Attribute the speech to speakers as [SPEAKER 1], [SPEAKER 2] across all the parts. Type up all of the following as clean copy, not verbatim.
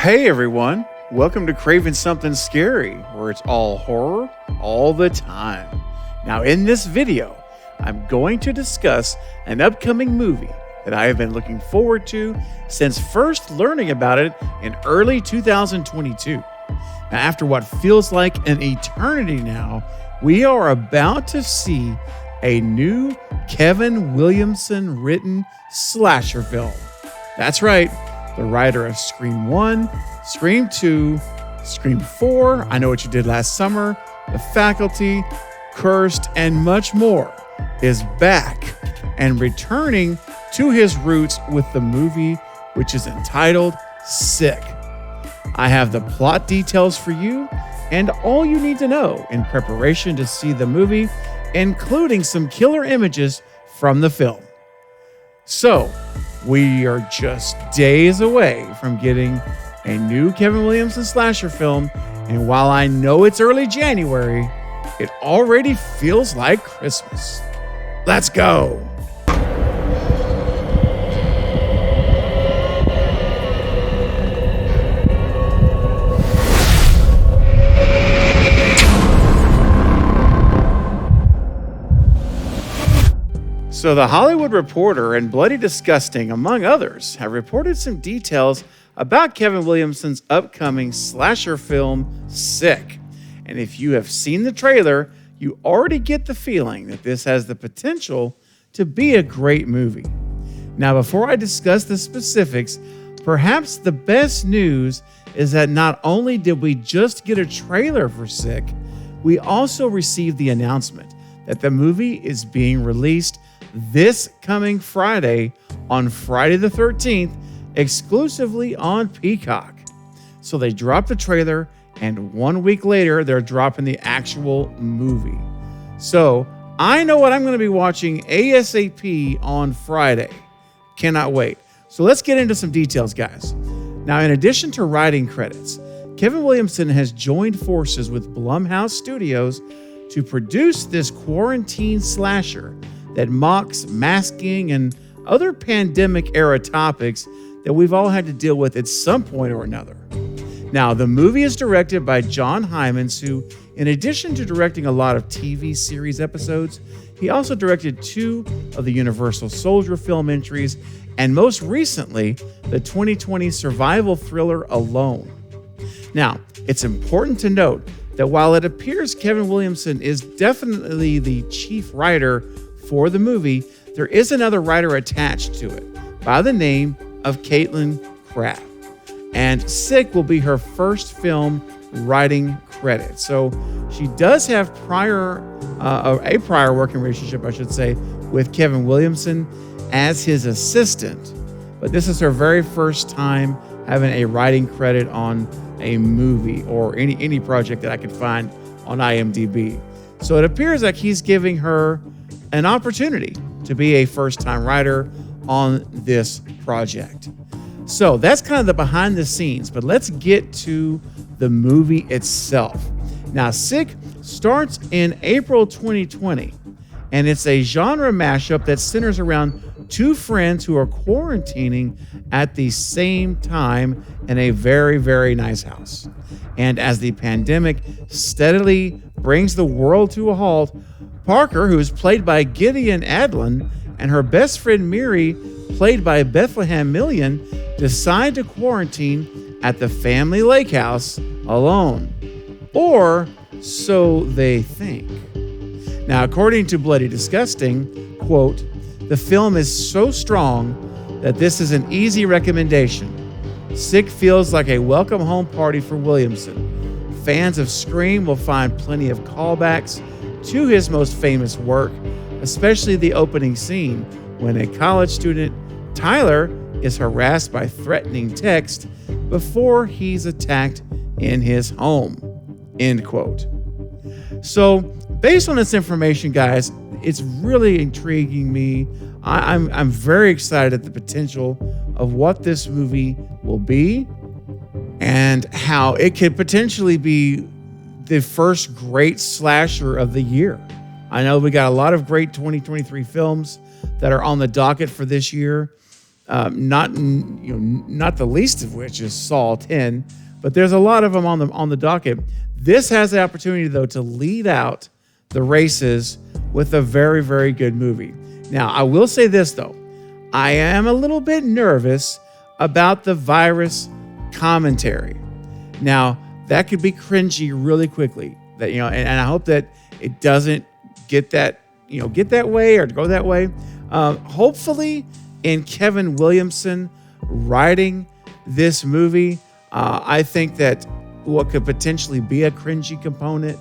[SPEAKER 1] Hey everyone, welcome to Craving Something Scary, where it's all horror all the time. Now in this video, I'm going to discuss an upcoming movie that I have been looking forward to since first learning about it in early 2022. Now after what feels like an eternity now, we are about to see a new Kevin Williamson written slasher film. That's right. The writer of Scream 1, Scream 2, Scream 4, I Know What You Did Last Summer, The Faculty, Cursed, and much more is back and returning to his roots with the movie, which is entitled Sick. I have the plot details for you and all you need to know in preparation to see the movie, including some killer images from the film. So, we are just days away from getting a new Kevin Williamson slasher film, and while I know it's early January, it already feels like Christmas. Let's go! So The Hollywood Reporter and Bloody Disgusting, among others, have reported some details about Kevin Williamson's upcoming slasher film, Sick. And if you have seen the trailer, you already get the feeling that this has the potential to be a great movie. Now, before I discuss the specifics, perhaps the best news is that not only did we just get a trailer for Sick, we also received the announcement that the movie is being released this coming Friday, on Friday the 13th, exclusively on Peacock. So they dropped the trailer, and 1 week later, they're dropping the actual movie. So I know what I'm going to be watching ASAP on Friday. Cannot wait. So let's get into some details, guys. Now, in addition to writing credits, Kevin Williamson has joined forces with Blumhouse Studios to produce this quarantine slasher that mocks masking and other pandemic-era topics that we've all had to deal with at some point or another. Now, the movie is directed by John Hyams, who, in addition to directing a lot of TV series episodes, he also directed 2 of the Universal Soldier film entries, and most recently, the 2020 survival thriller Alone. Now, it's important to note that while it appears Kevin Williamson is definitely the chief writer for the movie, there is another writer attached to it by the name of Caitlin Kraft. And Sick will be her first film writing credit. So she does have a prior working relationship, I should say, with Kevin Williamson as his assistant. But this is her very first time having a writing credit on a movie or any project that I could find on IMDb. So it appears like he's giving her an opportunity to be a first-time writer on this project. So that's kind of the behind the scenes, but let's get to the movie itself. Now, Sick starts in April 2020, and it's a genre mashup that centers around 2 friends who are quarantining at the same time in a very, very nice house. And as the pandemic steadily brings the world to a halt, Parker, who is played by Gideon Adlon, and her best friend Miri, played by Bethlehem Million, decide to quarantine at the family lake house alone. Or so they think. Now, according to Bloody Disgusting, quote, "The film is so strong that this is an easy recommendation. Sick feels like a welcome home party for Williamson. Fans of Scream will find plenty of callbacks to his most famous work, especially the opening scene when a college student, Tyler, is harassed by threatening text before he's attacked in his home." End quote. So, based on this information, guys, it's really intriguing me. I'm very excited at the potential of what this movie will be and how it could potentially be the first great slasher of the year. I know we got a lot of great 2023 films that are on the docket for this year, Not the least of which is Saw 10, but there's a lot of them on the docket. This has the opportunity, though, to lead out the races with a very, very good movie. Now, I will say this, though. I am a little bit nervous about the virus commentary. Now, that could be cringy really quickly. And I hope that it doesn't get that way or go that way. Hopefully, in Kevin Williamson writing this movie, I think that what could potentially be a cringy component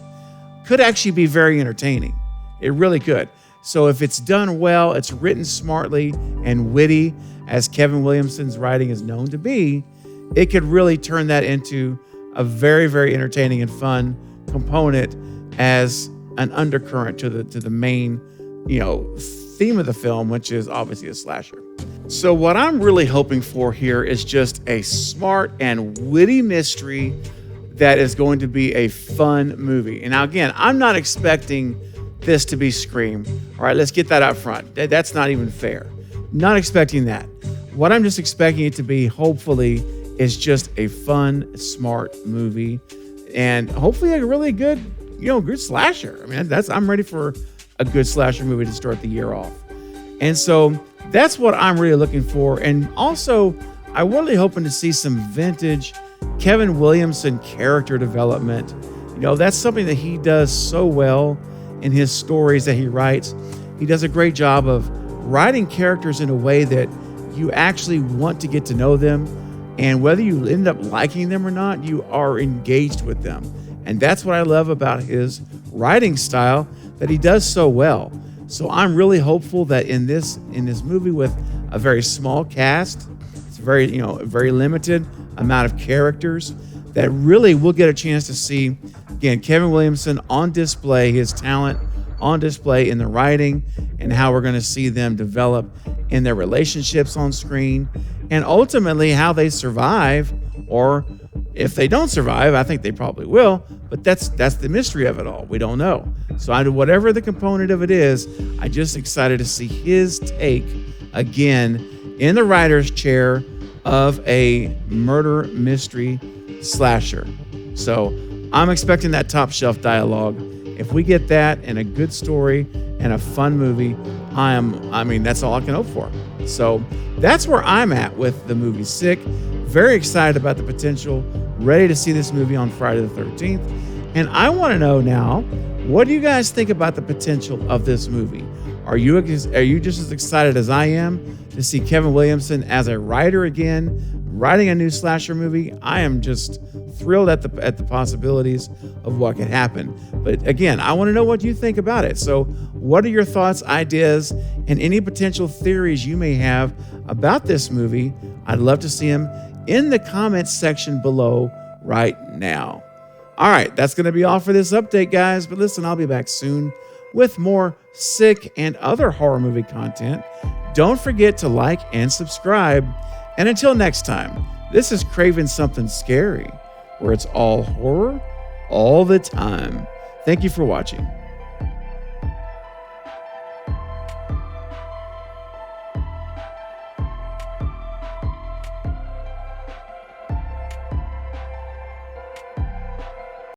[SPEAKER 1] could actually be very entertaining. It really could. So if it's done well, it's written smartly and witty, as Kevin Williamson's writing is known to be, it could really turn that into a very, very entertaining and fun component as an undercurrent to the main, theme of the film, which is obviously a slasher. So what I'm really hoping for here is just a smart and witty mystery that is going to be a fun movie. And now, again, I'm not expecting this to be Scream. All right, let's get that up front. That's not even fair. Not expecting that. What I'm just expecting it to be, hopefully, is just a fun, smart movie, and hopefully a really good, good slasher. I mean, I'm ready for a good slasher movie to start the year off. And so that's what I'm really looking for. And also, I'm really hoping to see some vintage Kevin Williamson character development. That's something that he does so well in his stories that he writes. He does a great job of writing characters in a way that you actually want to get to know them. And whether you end up liking them or not, you are engaged with them. And that's what I love about his writing style that he does so well. So I'm really hopeful that in this movie, with a very small cast, it's very limited amount of characters, that really we'll get a chance to see, again, Kevin Williamson on display, his talent on display in the writing, and how we're going to see them develop in their relationships on screen, and ultimately how they survive, or if they don't survive. I think they probably will, but that's the mystery of it all. We don't know. So whatever the component of it is, I'm just excited to see his take again in the writer's chair of a murder mystery slasher. So I'm expecting that top shelf dialogue. If we get that and a good story and a fun movie, that's all I can hope for. So that's where I'm at with the movie Sick. Very excited about the potential. Ready to see this movie on Friday the 13th. And I want to know now, what do you guys think about the potential of this movie? Are you just as excited as I am to see Kevin Williamson as a writer again, writing a new slasher movie? I am just thrilled at the possibilities of what could happen. But again, I want to know what you think about it. So what are your thoughts, ideas, and any potential theories you may have about this movie? I'd love to see them in the comments section below right now. All right, that's going to be all for this update, guys. But listen, I'll be back soon with more Sick and other horror movie content. Don't forget to like and subscribe. And until next time, this is Craving Something Scary, where it's all horror all the time. Thank you for watching.